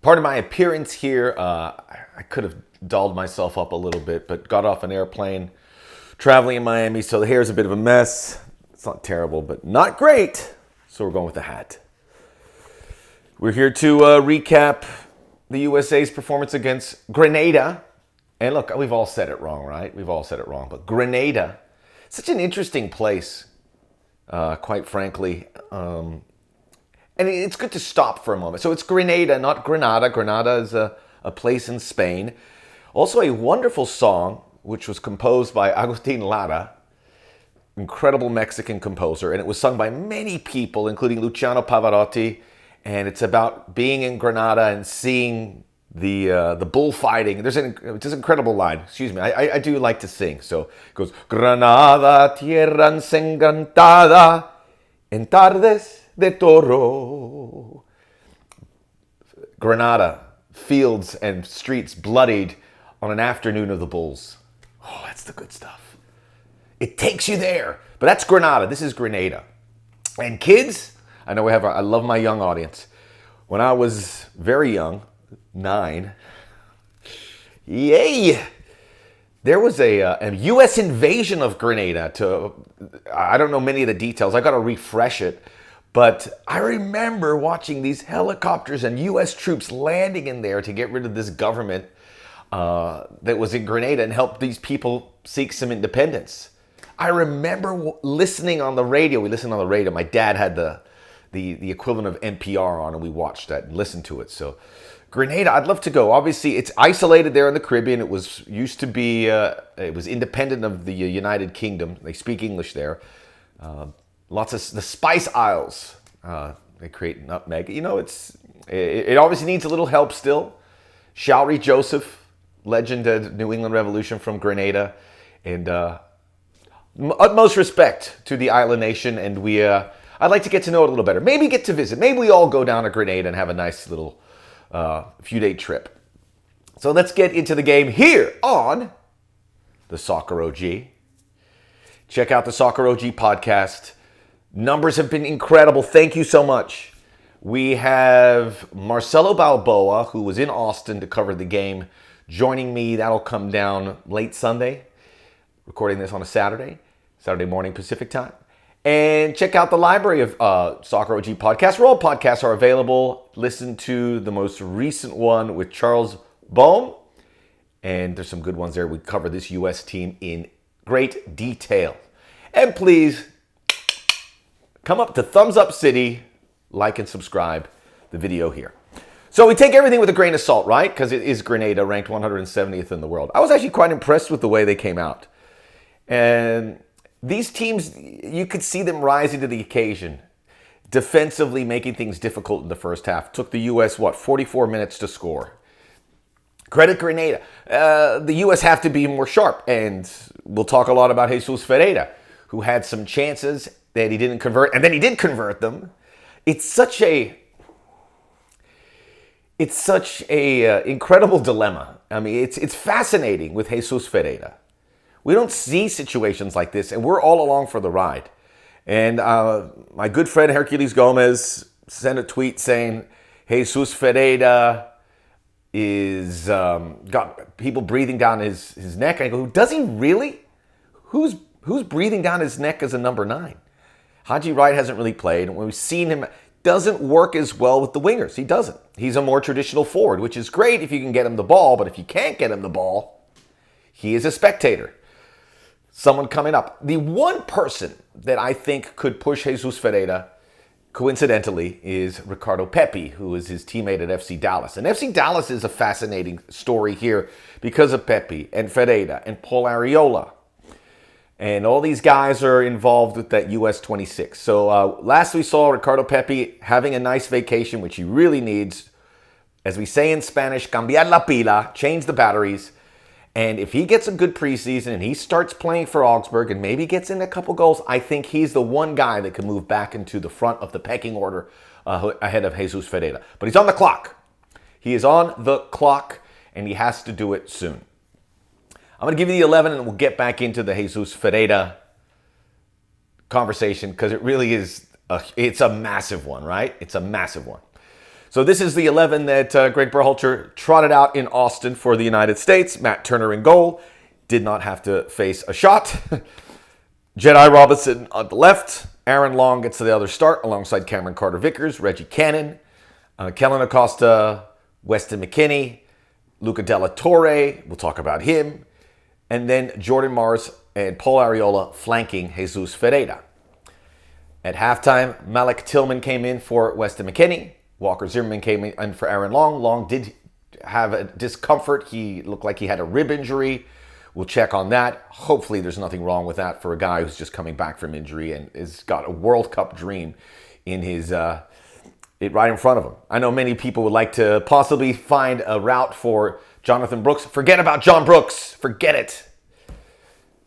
Pardon my appearance here. I could have dolled myself up a little bit, but got off an airplane traveling in Miami, so the hair's a bit of a mess. It's not terrible, but not great. So we're going with the hat. We're here to recap the USA's performance against Grenada. And look, we've all said it wrong, right? We've all said it wrong. But Grenada, such an interesting place, quite frankly. And it's good to stop for a moment. So it's Grenada, not Grenada. Grenada is a place in Spain. Also a wonderful song, which was composed by Agustin Lara, incredible Mexican composer. And it was sung by many people, including Luciano Pavarotti. And it's about being in Grenada and seeing the bullfighting. There's an incredible line. Excuse me. I do like to sing. So it goes, Granada, tierra encantada, en tardes de toro. Grenada, fields and streets bloodied on an afternoon of the bulls. Oh, that's the good stuff. It takes you there. But that's Grenada. This is Grenada. And kids, I know I love my young audience. When I was very young, 9, yay! There was a U.S. invasion of Grenada. I don't know many of the details. I got to refresh it. But I remember watching these helicopters and U.S. troops landing in there to get rid of this government that was in Grenada and help these people seek some independence. I remember listening on the radio. We listened on the radio. My dad had the equivalent of NPR on, and we watched that and listened to it. So Grenada, I'd love to go. Obviously, it's isolated there in the Caribbean. It was used to be, it was independent of the United Kingdom. They speak English there. Lots of the Spice Isles. They create nutmeg. You know, it obviously needs a little help still. Showery Joseph, legend of New England Revolution from Grenada, and utmost respect to the island nation. And I'd like to get to know it a little better. Maybe get to visit. Maybe we all go down to Grenada and have a nice little few-day trip. So let's get into the game here on the Soccer OG. Check out the Soccer OG podcast. Numbers have been incredible. Thank you so much. We have Marcelo Balboa, who was in Austin to cover the game, joining me. That'll come down late Sunday. Recording this on a Saturday morning Pacific time. And check out the library of Soccer OG podcasts, where all podcasts are available. Listen to the most recent one with Charles Boehm. And there's some good ones there. We cover this U.S. team in great detail. And please, come up to Thumbs Up City, like and subscribe the video here. So we take everything with a grain of salt, right? Because it is Grenada, ranked 170th in the world. I was actually quite impressed with the way they came out. And these teams, you could see them rising to the occasion. Defensively making things difficult in the first half. Took the U.S., 44 minutes to score. Credit Grenada. The U.S. have to be more sharp. And we'll talk a lot about Jesus Ferreira, who had some chances that he didn't convert. And then he did convert them. It's such a incredible dilemma. I mean, it's fascinating with Jesus Ferreira. We don't see situations like this, and we're all along for the ride. And my good friend Hercules Gomez sent a tweet saying, Jesus Ferreira is got people breathing down his neck. I go, does he really? Who's breathing down his neck as a number 9? Haji Wright hasn't really played, and when we've seen him, doesn't work as well with the wingers. He doesn't. He's a more traditional forward, which is great if you can get him the ball, but if you can't get him the ball, he is a spectator. Someone coming up. The one person that I think could push Jesus Ferreira, coincidentally, is Ricardo Pepi, who is his teammate at FC Dallas. And FC Dallas is a fascinating story here because of Pepi and Ferreira and Paul Arriola. And all these guys are involved with that US 26. So last we saw Ricardo Pepi having a nice vacation, which he really needs. As we say in Spanish, cambiar la pila, change the batteries. And if he gets a good preseason and he starts playing for Augsburg and maybe gets in a couple goals, I think he's the one guy that can move back into the front of the pecking order ahead of Jesus Ferreira. But he's on the clock. He is on the clock, and he has to do it soon. I'm going to give you the 11, and we'll get back into the Jesus Ferreira conversation because it really is, it's a massive one, right? It's a massive one. So this is the 11 that Greg Berhalter trotted out in Austin for the United States. Matt Turner in goal. Did not have to face a shot. Jedi Robinson on the left. Aaron Long gets to the other start alongside Cameron Carter-Vickers, Reggie Cannon, Kellen Acosta, Weston McKennie, Luca De La Torre. We'll talk about him. And then Jordan Morris and Paul Arriola flanking Jesus Ferreira. At halftime, Malik Tillman came in for Weston McKennie. Walker Zimmerman came in for Aaron Long. Long did have a discomfort. He looked like he had a rib injury. We'll check on that. Hopefully there's nothing wrong with that for a guy who's just coming back from injury and has got a World Cup dream in his right in front of him. I know many people would like to possibly find a route for Jonathan Brooks. Forget about John Brooks. Forget it.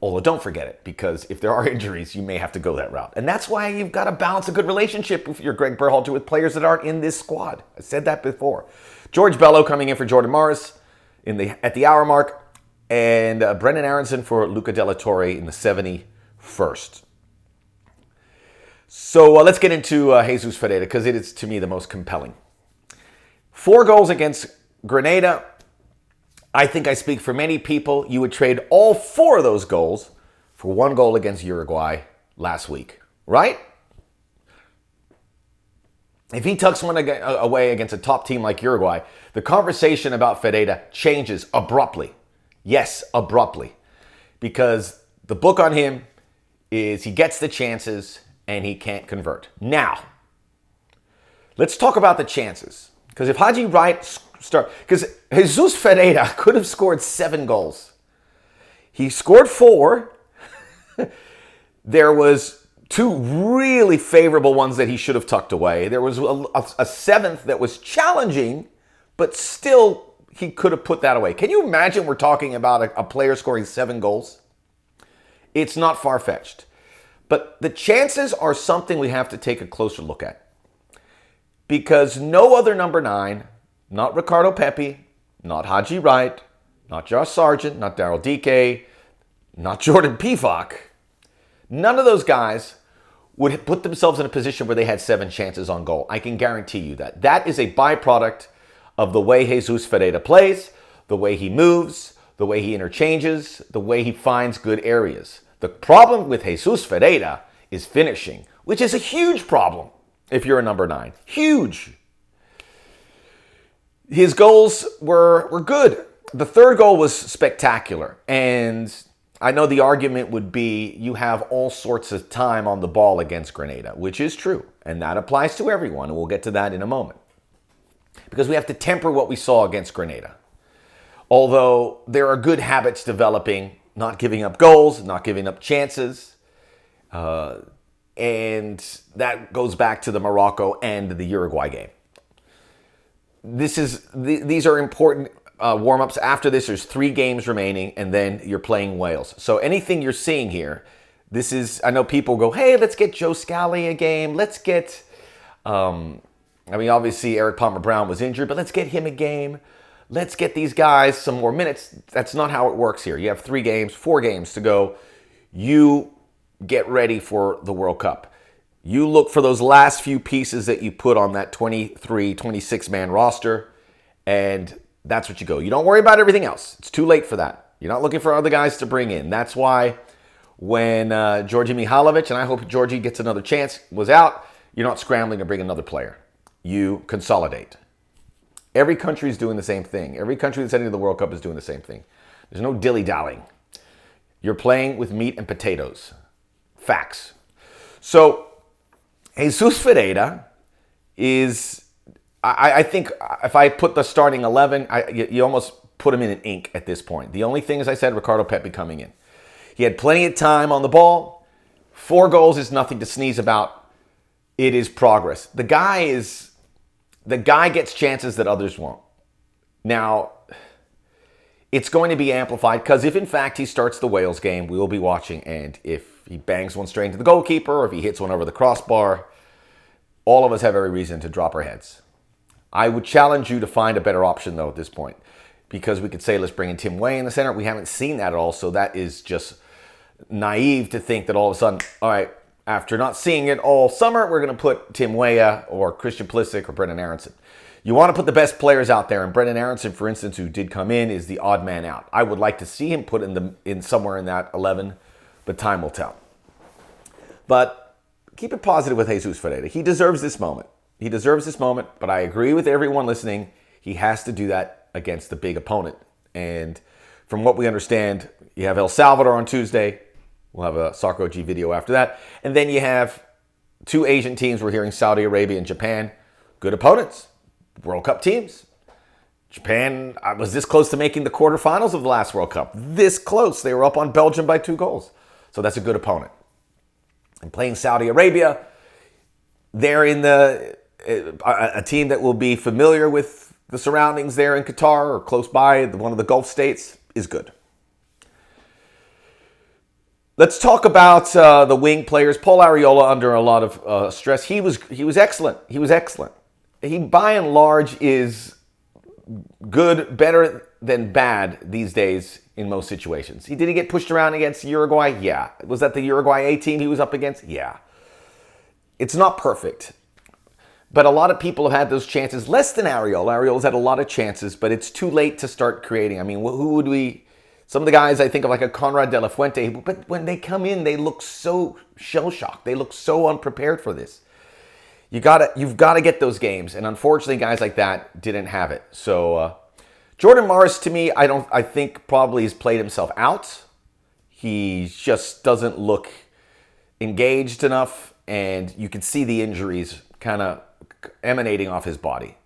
Although don't forget it, because if there are injuries, you may have to go that route. And that's why you've got to balance a good relationship with your Greg Berhalter with players that aren't in this squad. I said that before. George Bello coming in for Jordan Morris at the hour mark. And Brendan Aronson for Luca De La Torre in the 71st. So let's get into Jesus Ferreira, because it is, to me, the most compelling. 4 goals against Grenada. I think I speak for many people. You would trade all 4 of those goals for 1 goal against Uruguay last week, right? If he tucks one away against a top team like Uruguay, the conversation about Ferreira changes abruptly. Yes, abruptly. Because the book on him is he gets the chances and he can't convert. Now, let's talk about the chances. Because if Haji Wright because Jesus Ferreira could have scored 7 goals. He scored 4. There was 2 really favorable ones that he should have tucked away. There was a 7th that was challenging, but still he could have put that away. Can you imagine we're talking about a player scoring 7 goals? It's not far-fetched. But the chances are something we have to take a closer look at. Because no other number 9, not Ricardo Pepi, not Haji Wright, not Josh Sargent, not Daryl Dike, not Jordan Pivak, none of those guys would put themselves in a position where they had 7 chances on goal. I can guarantee you that. That is a byproduct of the way Jesus Ferreira plays, the way he moves, the way he interchanges, the way he finds good areas. The problem with Jesus Ferreira is finishing, which is a huge problem if you're a number 9. Huge. His goals were good. The 3rd goal was spectacular. And I know the argument would be you have all sorts of time on the ball against Grenada, which is true. And that applies to everyone. And we'll get to that in a moment. Because we have to temper what we saw against Grenada. Although there are good habits developing, not giving up goals, not giving up chances. And that goes back to the Morocco and the Uruguay game. These are important warm-ups. After this, there's 3 games remaining, and then you're playing Wales. So anything you're seeing here, this is, I know people go, hey, let's get Joe Scally a game. Let's get, obviously Eric Palmer-Brown was injured, but let's get him a game. Let's get these guys some more minutes. That's not how it works here. You have 3 games, 4 games to go. You get ready for the World Cup. You look for those last few pieces that you put on that 23, 26-man roster, and that's what you go. You don't worry about everything else. It's too late for that. You're not looking for other guys to bring in. That's why when Georgi Mihailovic, and I hope Georgie gets another chance, was out, you're not scrambling to bring another player. You consolidate. Every country is doing the same thing. Every country that's heading to the World Cup is doing the same thing. There's no dilly-dallying. You're playing with meat and potatoes. Facts. So Jesus Ferreira is, I think if I put the starting 11, you almost put him in an ink at this point. The only thing, as I said, Ricardo Pepi coming in. He had plenty of time on the ball. 4 goals is nothing to sneeze about. It is progress. The guy gets chances that others won't. Now, it's going to be amplified because if in fact he starts the Wales game, we will be watching, and if he bangs one straight into the goalkeeper, or if he hits one over the crossbar, all of us have every reason to drop our heads. I would challenge you to find a better option, though, at this point. Because we could say, let's bring in Tim Way in the center. We haven't seen that at all, so that is just naive to think that all of a sudden, all right, After not seeing it all summer, we're going to put Tim Weah or Christian Pulisic or Brendan Aronson. You want to put the best players out there, and Brendan Aronson, for instance, who did come in, is the odd man out. I would like to see him put in somewhere in that 11, but time will tell. But keep it positive with Jesus Ferreira. He deserves this moment. He deserves this moment, but I agree with everyone listening. He has to do that against the big opponent. And from what we understand, you have El Salvador on Tuesday. We'll have a Soccer OG video after that. And then you have 2 Asian teams. We're hearing Saudi Arabia and Japan. Good opponents. World Cup teams. Japan was this close to making the quarterfinals of the last World Cup. This close. They were up on Belgium by 2 goals. So that's a good opponent. And playing Saudi Arabia, they're in a team that will be familiar with the surroundings there in Qatar or close by, one of the Gulf states, is good. Let's talk about the wing players. Paul Arriola under a lot of stress. He was excellent. He was excellent. He, by and large, is good, better than bad these days in most situations. Did he get pushed around against Uruguay? Yeah. Was that the Uruguay A team he was up against? Yeah. It's not perfect. But a lot of people have had those chances. Less than Arriola. Arriola's had a lot of chances, but it's too late to start creating. I mean, who would we... Some of the guys I think of, like a Conrad De La Fuente, but when they come in, they look so shell-shocked. They look so unprepared for this. You've got to get those games, and unfortunately, guys like that didn't have it. So Jordan Morris, to me, I think probably has played himself out. He just doesn't look engaged enough, and you can see the injuries kind of emanating off his body.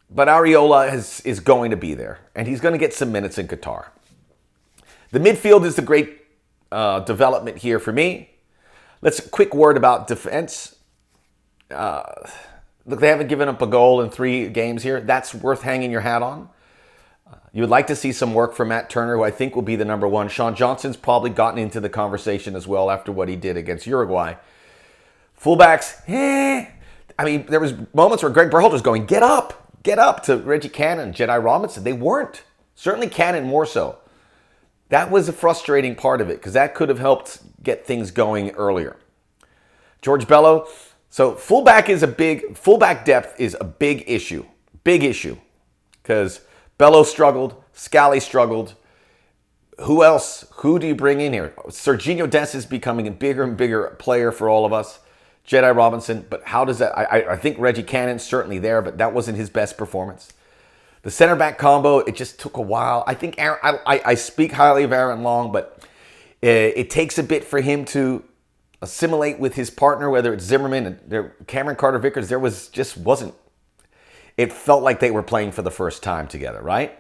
But Arriola is going to be there, and he's going to get some minutes in Qatar. The midfield is the great development here for me. Let's a quick word about defense. Look, they haven't given up a goal in 3 games here. That's worth hanging your hat on. You would like to see some work from Matt Turner, who I think will be the number 1. Sean Johnson's probably gotten into the conversation as well after what he did against Uruguay. Fullbacks, I mean, there was moments where Greg Berhalter was going, get up to Reggie Cannon, Jedi Robinson. They weren't. Certainly Cannon more so. That was a frustrating part of it because that could have helped get things going earlier. George Bello. So fullback depth is a big issue. Big issue. Because Bello struggled. Scally struggled. Who else? Who do you bring in here? Serginho Dest is becoming a bigger and bigger player for all of us. Jedi Robinson, but how does that... I think Reggie Cannon's certainly there, but that wasn't his best performance. The center back combo, it just took a while. I think I speak highly of Aaron Long, but it takes a bit for him to assimilate with his partner, whether it's Zimmerman and Cameron Carter-Vickers. Wasn't. It felt like they were playing for the first time together, right?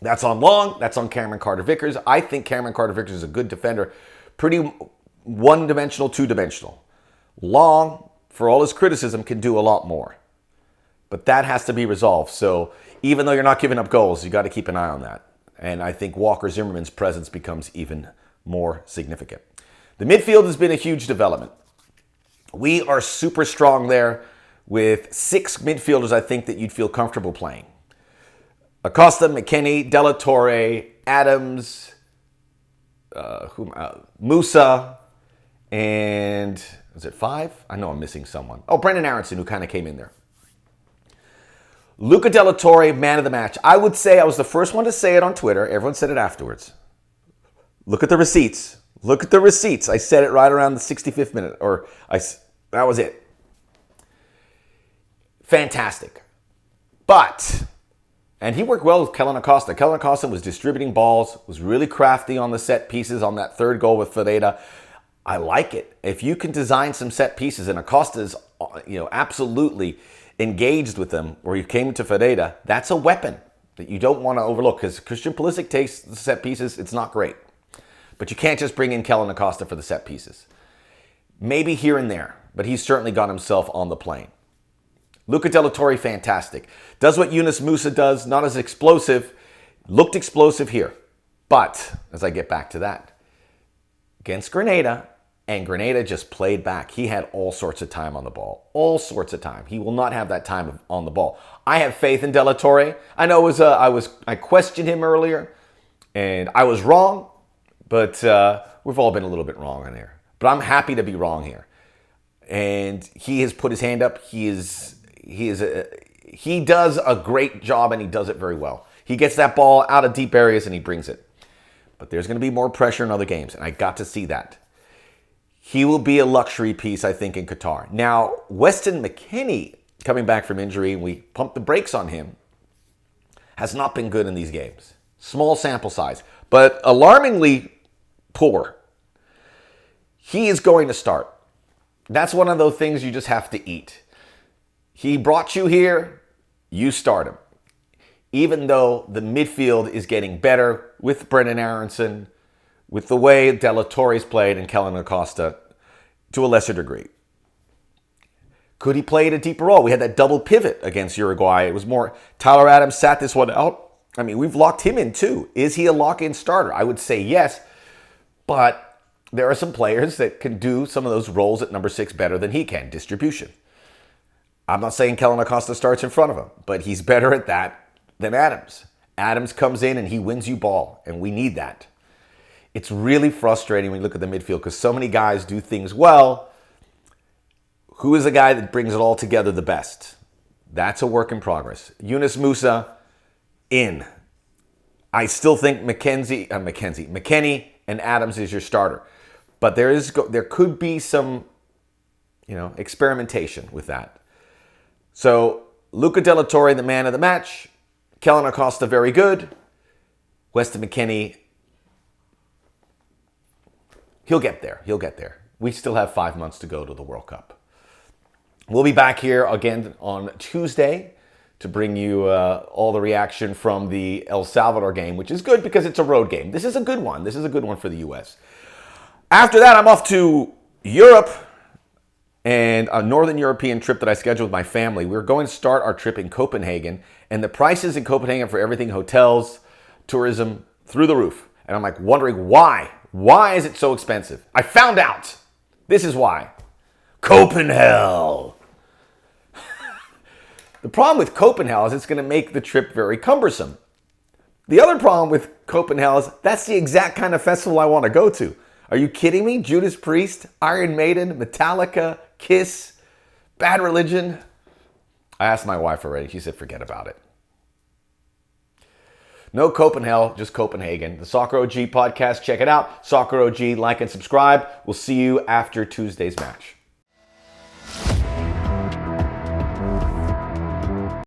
That's on Long. That's on Cameron Carter-Vickers. I think Cameron Carter-Vickers is a good defender. Pretty one-dimensional, two-dimensional. Long, for all his criticism, can do a lot more. But that has to be resolved. So even though you're not giving up goals, you got to keep an eye on that. And I think Walker Zimmerman's presence becomes even more significant. The midfield has been a huge development. We are super strong there with 6 midfielders I think that you'd feel comfortable playing. Acosta, McKennie, De La Torre, Adams, Musa, and... is it 5? I know I'm missing someone. Oh, Brendan Aronson, who kind of came in there. Luca De La Torre, man of the match. I would say I was the first one to say it on Twitter. Everyone said it afterwards. Look at the receipts. Look at the receipts. I said it right around the 65th minute. That was it. Fantastic. But, and he worked well with Kellen Acosta. Kellen Acosta was distributing balls, was really crafty on the set pieces on that 3rd goal with Ferreira. I like it. If you can design some set pieces, and Acosta's, absolutely engaged with them, or you came to Ferreira, that's a weapon that you don't want to overlook, because Christian Pulisic takes the set pieces. It's not great. But you can't just bring in Kellen Acosta for the set pieces. Maybe here and there, but he's certainly got himself on the plane. Luca De La Torre, fantastic. Does what Yunus Musa does, not as explosive. Looked explosive here. But, as I get back to that, against Grenada, and Grenada just played back. He had all sorts of time on the ball. All sorts of time. He will not have that time on the ball. I have faith in De La Torre. I know I questioned him earlier, and I was wrong, but we've all been a little bit wrong in there. But I'm happy to be wrong here. And he has put his hand up. He does a great job, and he does it very well. He gets that ball out of deep areas and he brings it. But there's going to be more pressure in other games, and I got to see that. He will be a luxury piece, I think, in Qatar. Now, Weston McKennie, coming back from injury, and we pumped the brakes on him, has not been good in these games. Small sample size, but alarmingly poor. He is going to start. That's one of those things you just have to eat. He brought you here, you start him. Even though the midfield is getting better with Brendan Aronson, with the way De La Torre's played and Kellen Acosta to a lesser degree. Could he play at a deeper role? We had that double pivot against Uruguay. It was more, Tyler Adams sat this one out. I mean, we've locked him in too. Is he a lock-in starter? I would say yes, but there are some players that can do some of those roles at number 6 better than he can, distribution. I'm not saying Kellen Acosta starts in front of him, but he's better at that than Adams. Adams comes in and he wins you ball, and we need that. It's really frustrating when you look at the midfield because so many guys do things well. Who is the guy that brings it all together the best? That's a work in progress. Yunus Musa, in. I still think McKennie and Adams is your starter. But there could be some, experimentation with that. So, Luca De La Torre, the man of the match. Kellen Acosta, very good. Weston McKennie, he'll get there. We still have 5 months to go to the World Cup. We'll be back here again on Tuesday to bring you all the reaction from the El Salvador game, which is good because it's a road game. This is a good one. This is a good one for the U.S. After that, I'm off to Europe and a Northern European trip that I scheduled with my family. We're going to start our trip in Copenhagen, and the prices in Copenhagen for everything, hotels, tourism, through the roof. And I'm like wondering why. Why is it so expensive? I found out. This is why. Copenhagen. The problem with Copenhagen is it's going to make the trip very cumbersome. The other problem with Copenhagen is that's the exact kind of festival I want to go to. Are you kidding me? Judas Priest, Iron Maiden, Metallica, Kiss, Bad Religion. I asked my wife already. She said, forget about it. No Copenhagen, just Copenhagen. The Soccer OG podcast, check it out. Soccer OG, like and subscribe. We'll see you after Tuesday's match.